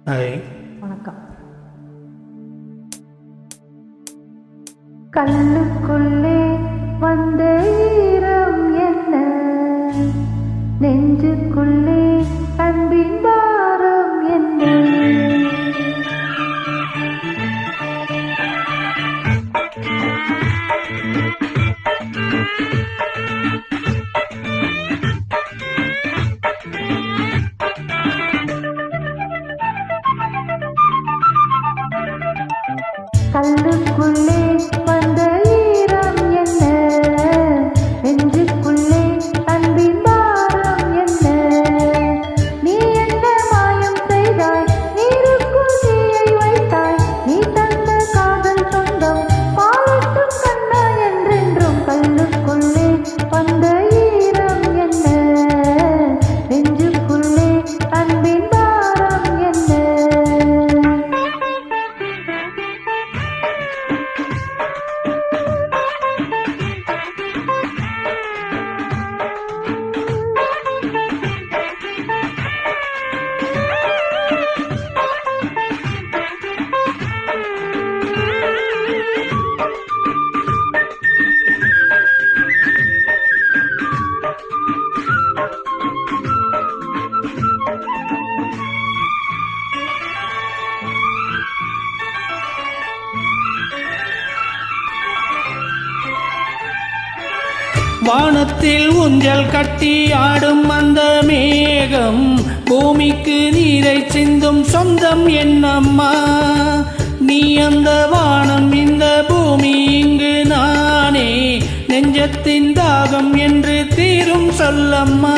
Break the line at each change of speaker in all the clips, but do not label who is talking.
வணக்கம். கல்லுக்குள்ளே வந்த ஈரம் என்ன, நெஞ்சுக்குள்ளே அன்பின் பாரம் என்ன. கல்லுக்குள்ளே வந்த ஈரம் என்ன, நெஞ்சுக்குள்ளே அன்பின் பாரம் என்ன. நீ என்ன மாயம் செய்தாய், நீருக்குள் தீயை வைத்தாய், நீ தந்த காதல் சொந்தம் பாலட்டும் கண்ணா என்றென்றும். கல்லுக்குள்ளே வந்த ஈரம் என்ன, நெஞ்சுக்குள்ளே அன்பின் பாரம் என்ன.
வானத்தில் ஊஞ்சல் கட்டி ஆடும் அந்த மேகம், பூமிக்கு நீரை சிந்தும் சொந்தம் என்னம்மா. நீ அந்த வானம், இந்த பூமி, இங்கு நானே. நெஞ்சத்தின் தாகம் என்று தீரும் சொல்லம்மா.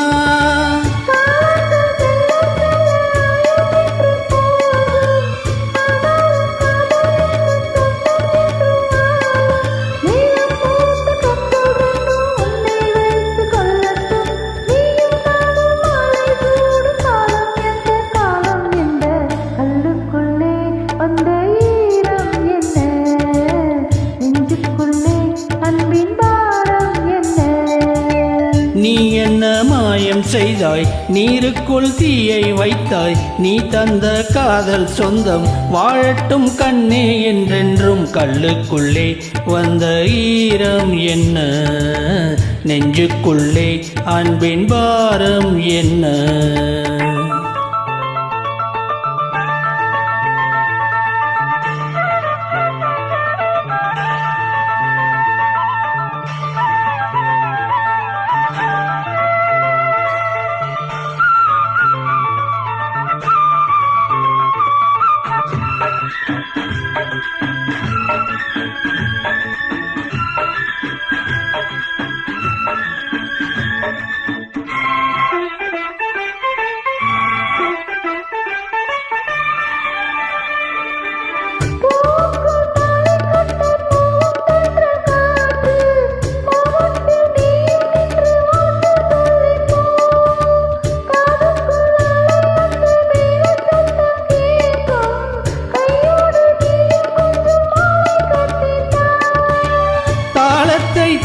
நீ என்ன மாயம் செய்தாய், நீருக்குள் தீயை வைத்தாய், நீ தந்த காதல் சொந்தம் வாழட்டும் கண்ணே என்றென்றும். கல்லுக்குள்ளே வந்த ஈரம் என்ன, நெஞ்சுக்குள்ளே அன்பின் பாரம் என்ன.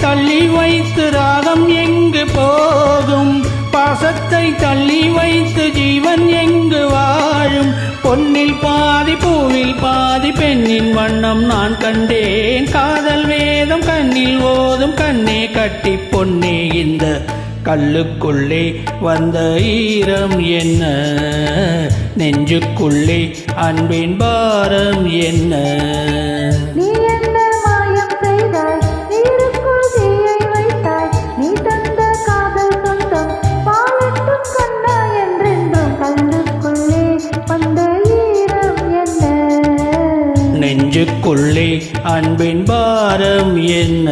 தள்ளி வைத்து ராகம் எங்கு போகும், பாசத்தை தள்ளி வைத்து ஜீவன் எங்கு வாழும். பொன்னில் பாதி பூவில் பாதி பெண்ணின் வண்ணம் நான் கண்டேன். காதல் வேதம் கண்ணில் ஓதும் கண்ணே கட்டி பொன்னே. இந்த கல்லுக்குள்ளே வந்த ஈரம் என்ன, நெஞ்சுக்குள்ளே அன்பின் பாரம் என்ன. நெஞ்சுக்குள்ளே அன்பின் பாரம் என்ன.